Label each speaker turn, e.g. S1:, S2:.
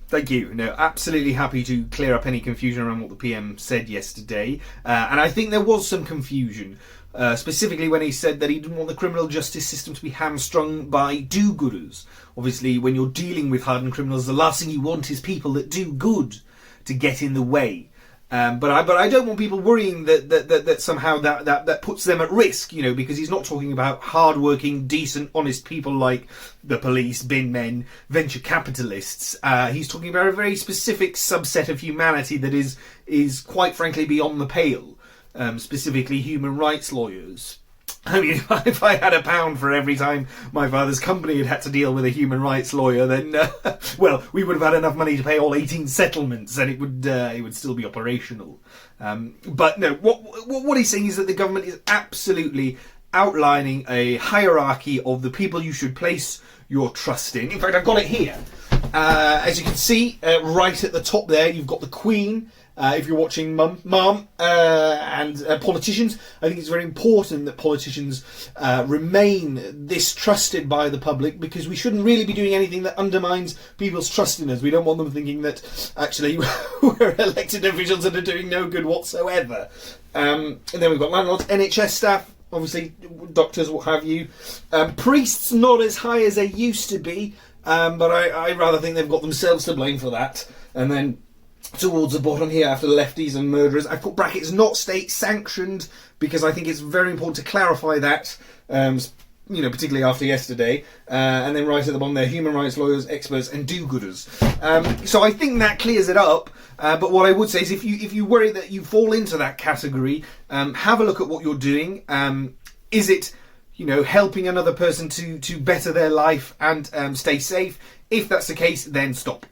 S1: Thank you. No, absolutely happy to clear up any confusion around what the PM said yesterday. And I think there was some confusion, specifically when he said that he didn't want the criminal justice system to be hamstrung by do-gooders. Obviously, when you're dealing with hardened criminals, the last thing you want is people that do good to get in the way. But I don't want people worrying that somehow that puts them at risk, because he's not talking about hard-working, decent, honest people like the police, bin men, venture capitalists. He's talking about a very specific subset of humanity that is quite frankly beyond the pale, specifically human rights lawyers. I mean, if I had £1 for every time my father's company had to deal with a human rights lawyer, then, well, we would have had enough money to pay all 18 settlements and it would still be operational. But no, what he's saying is that the government is absolutely outlining a hierarchy of the people you should place your trust in. In fact, I've got it here. As you can see, right at the top there, you've got the Queen. If you're watching Mum, and politicians, I think it's very important that politicians remain this trusted by the public, because we shouldn't really be doing anything that undermines people's trust in us. We don't want them thinking that actually we're elected officials that are doing no good whatsoever. And then we've got landlords, NHS staff, obviously doctors, what have you. Priests not as high as they used to be, but I rather think they've got themselves to blame for that. And then towards the bottom here, after the lefties and murderers, I've put brackets not state sanctioned, because I think it's very important to clarify that, particularly after yesterday. And then right at the bottom there, human rights lawyers, experts and do-gooders. So I think that clears it up. But what I would say is, if you worry that you fall into that category, have a look at what you're doing. Is it helping another person to better their life and stay safe? If that's the case, then stop.